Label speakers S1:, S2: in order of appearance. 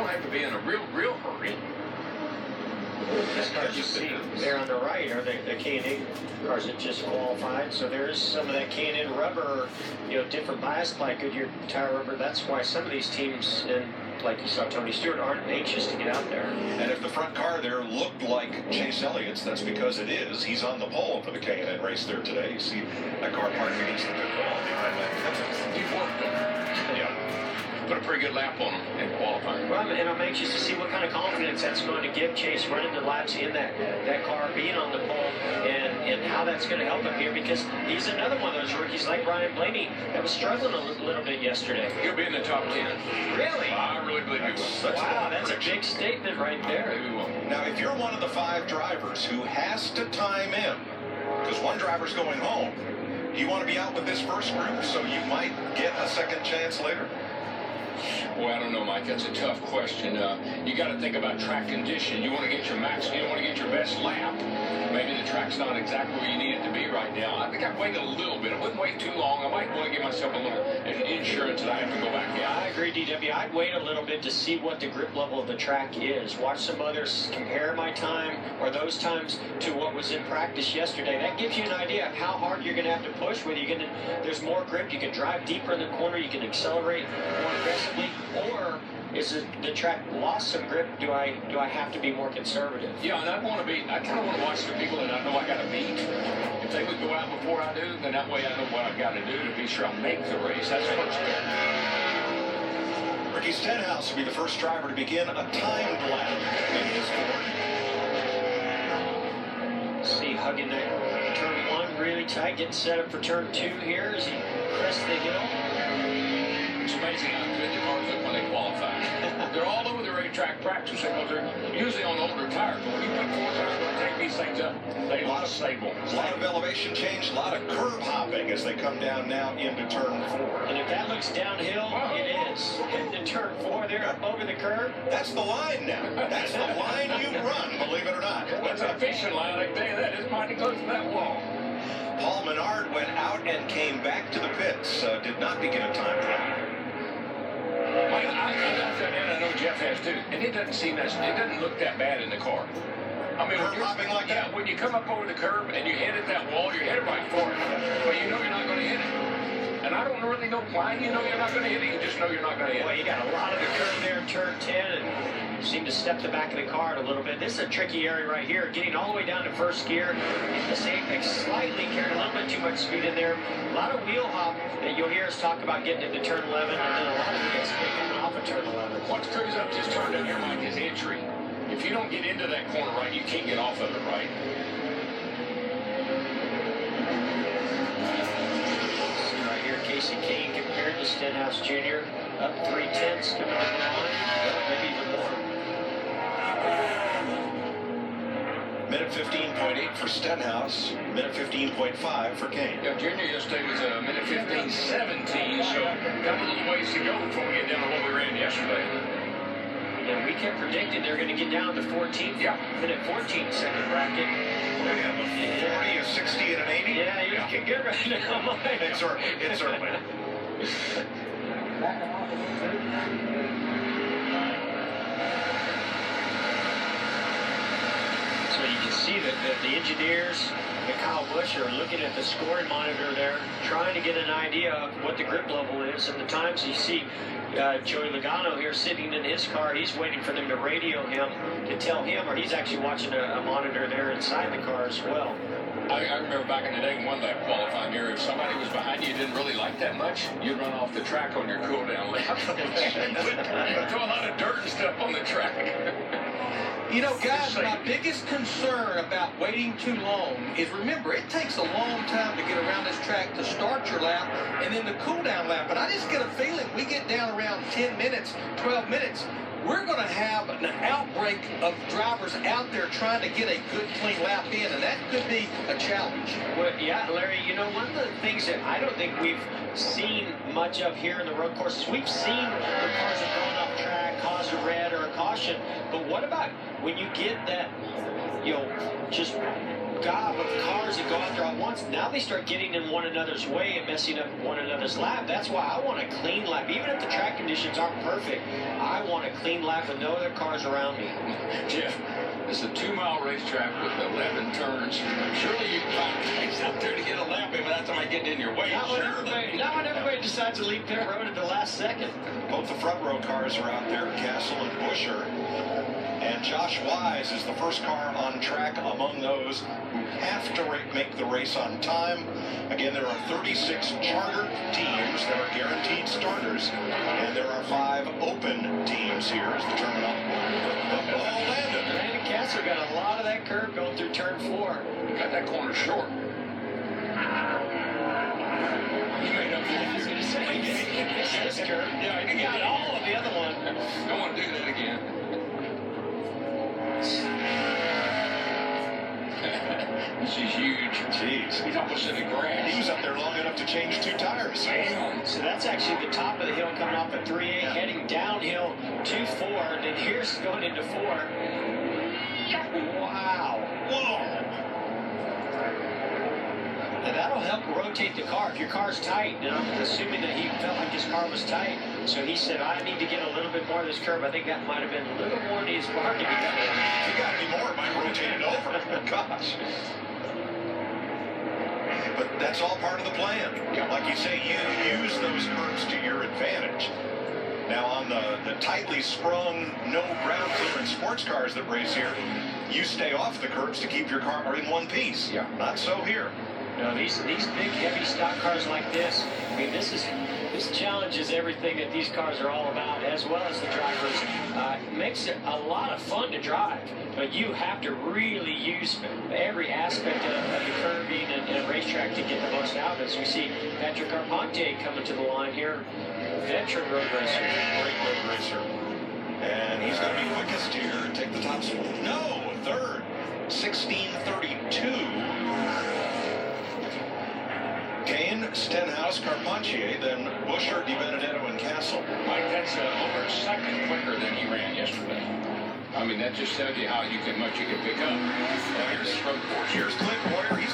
S1: don't have to be in a real hurry.
S2: This car you see there on the right are the K&N cars that just qualified. So there's some of that K&N rubber, different bias ply, Goodyear tire rubber. That's why some of these teams, and like you saw Tony Stewart, aren't anxious to get out there.
S3: And if the front car there looked like Chase Elliott's, that's because it is. He's on the pole for the K&N race there today. You see that car parked against the pit wall behind that.
S1: He worked them. Yeah. Put a pretty good lap on him in qualifying.
S2: Well, and I'm anxious to see what kind of confidence that's going to give Chase running the laps in that car, being on the pole, and how that's going to help him here, because he's another one of those rookies like Brian Blaney that was struggling a little bit yesterday.
S1: He'll be in the top 10.
S2: Really?
S1: I really believe he will.
S2: Wow, that's a big statement right there.
S3: Now, if you're one of the 5 drivers who has to time in, because one driver's going home, do you want to be out with this first group so you might get a second chance later?
S1: Boy, I don't know, Mike. That's a tough question. You got to think about track condition. You want to get your max. You want to get your best lap. Maybe the track's not exactly where you need it to be right now. I think I'd wait a little bit. I wouldn't wait too long. I might want to give myself a little insurance that I have to go back in.
S2: Yeah, I agree, DW. I'd wait a little bit to see what the grip level of the track is. Watch some others, compare my time or those times to what was in practice yesterday. That gives you an idea of how hard you're going to have to push. Whether there's more grip, you can drive deeper in the corner, you can accelerate more aggressively, or is the track lost some grip? Do I have to be more conservative?
S1: Yeah, and I kind of want to watch the people that I know I got to beat. If they would go out before I do, then that way I know what I've got to do to be sure I make the race. That's first step.
S3: Ricky Stenhouse will be the first driver to begin a timed lap in his Ford.
S2: See, hugging that turn 1 really tight, getting set up for turn 2 here as he crests the hill.
S1: It's amazing how good the cars look when they qualify. They're all over the racetrack practicing because they're usually on older tires. But when you put 4 tires on, take these things up. They look stable.
S3: A lot of elevation change, a lot of curb hopping as they come down now into turn 4.
S2: And if that looks downhill, it is. Into turn 4, they're up over the curb.
S3: That's the line now. That's the line you run, believe it or not.
S1: That's a fishing line, I can tell you that. It's mighty close to that wall.
S3: Paul Menard went out and came back to the pits. Did not begin a time trial.
S1: I know Jeff has too, and it doesn't look that bad in the car. I mean, when you come up over the curb and you hit at that wall, you're headed right for it, but you know you're not going to hit it. And I don't really know why you know you're not going to hit it. You just know you're not going to hit it.
S2: Well, you got a lot of the curve there in turn 10, and you seem to step the back of the car a little bit. This is a tricky area right here, getting all the way down to first gear. This apex slightly carrying a little bit too much speed in there. A lot of wheel hop that you'll hear us talk about getting into turn 11, and then a lot of wheels coming off of turn 11.
S1: What screws up this turn down here, Mike, is entry. If you don't get into that corner right, you can't get off of it right.
S2: Casey Kane compared to Stenhouse Jr. Up 3/10 coming over the line. Well, maybe even more.
S3: Minute 15.8 for Stenhouse. Minute 15.5 for Kane.
S1: Yeah, Junior yesterday was a minute 15:17, so got a little ways to go before we get down to what we ran yesterday.
S2: And we kept predicting they're going to get down to 14th. Yeah. Minute 14 second bracket.
S3: Yeah, 40, a 60, and an 80.
S2: Yeah, you're looking good right now, Mike.
S3: It's early.
S2: So you can see that the engineers and Kyle Busch are looking at the scoring monitor there, trying to get an idea of what the grip level is. And the times you see Joey Logano here sitting in his car, he's waiting for them to radio him to tell him, or he's actually watching a monitor there inside the car as well.
S1: I remember back in the day, one lap qualifying here, if somebody was behind you didn't really like that much, you'd run off the track on your cool down lap. Throw a lot of dirt and stuff on the track.
S4: You know, guys, my biggest concern about waiting too long is, remember, it takes a long time to get around this track to start your lap and then the cool down lap. But I just get a feeling we get down around 10 minutes, 12 minutes, we're going to have an outbreak of drivers out there trying to get a good, clean lap in, and that could be a challenge.
S2: Well, yeah, Larry, you know, one of the things that I don't think we've seen much of here in the road courses, we've seen the cars have gone off track, cause a red or a caution, but what about when you get that just gob of cars that go out there at once. Now they start getting in one another's way and messing up one another's lap. That's why I want a clean lap. Even if the track conditions aren't perfect, I want a clean lap with no other cars around me.
S1: Jeff, it's a 2-mile racetrack with 11 turns. Surely you can find guys out there to get a lap in without somebody getting in your way.
S2: Not when everybody decides to leave pit road at the last second.
S3: Both the front row cars are out there, Castle and Buscher. And Josh Wise is the first car on track among those who have to make the race on time. Again, there are 36 chartered teams that are guaranteed starters, and there are 5 open teams here as the terminal. All landed.
S2: Randy Castle got a lot of that curve going through turn 4.
S1: Got that corner short. He made up for it.
S2: I was going to say, he missed this curve.
S1: Yeah,
S2: he got all of the other one.
S1: Don't want to do that again. This is huge.
S3: Jeez.
S1: He's almost in the grass.
S3: He was up there long enough to change 2 tires.
S1: Damn.
S2: So that's actually the top of the hill coming off at 3A, heading downhill to 4, and then here's going into 4. Wow.
S3: Whoa.
S2: Now that'll help rotate the car. If your car's tight, and I'm assuming that he felt like his car was tight, so he said, I need to get a little bit more of this curve. I think that might have been a little more than his car to get that.
S3: If you got any more, it might rotate it over. Gosh. But that's all part of the plan. Like you say, you use those curves to your advantage. Now, on the tightly sprung, no ground clearance sports cars that race here, you stay off the curbs to keep your car in one piece.
S1: Yeah.
S3: Not so here.
S2: No, these big, heavy stock cars like this, I mean, this challenges everything that these cars are all about, as well as the drivers. It makes it a lot of fun to drive, but you have to really use every aspect of the curving and a racetrack to get the most out of it. As we see Patrick Carpentier coming to the line here, veteran road racer.
S3: Great road racer. And he's going to be quickest here and take the top spot. No, third. 16:32. Kane, Stenhouse, Carpentier, then Buscher, DiBenedetto, and Castle.
S1: Mike, that's over a second quicker than he ran yesterday. I mean, that just tells you how much you can pick up. Now here's road course.
S3: Here's Clint Boyer. He's